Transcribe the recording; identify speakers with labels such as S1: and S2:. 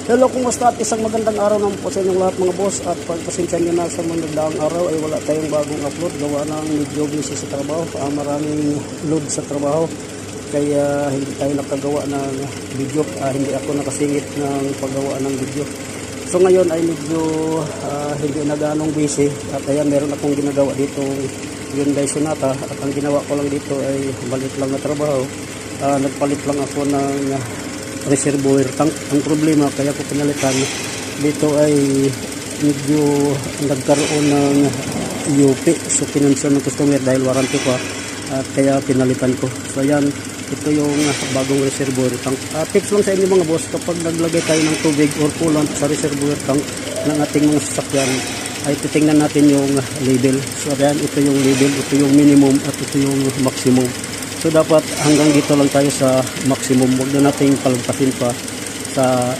S1: Hello, kumusta at isang magandang araw naman po sa inyong lahat mga boss. At pagpasensya nyo na sa mga nagdaang araw ay wala tayong bagong upload. Gawa ng medyo busy sa trabaho. Maraming load sa trabaho. Kaya hindi tayo nakagawa ng video. Hindi ako nakasingit ng paggawa ng video. So ngayon ay medyo hindi na ganong busy. At ayan, meron akong ginagawa dito Hyundai Sonata. At ang ginawa ko lang dito ay balit lang na trabaho. Nagpalit lang ako ng reservoir tank. Ang problema kaya ko pinalitan dito ay medyo nagkaroon ng UP, so pinunsan ng customer dahil warranty ko at kaya pinalitan ko. So ayan, ito yung bagong reservoir tank. Tips lang sa inyo mga boss, kapag naglagay tayo ng tubig or coolant sa reservoir tank ng ating mga sasakyan ay titingnan natin yung label. So ayan, ito yung label, ito yung minimum at ito yung maximum. So dapat hanggang dito lang tayo sa maximum, huwag na nating palagpasin pa sa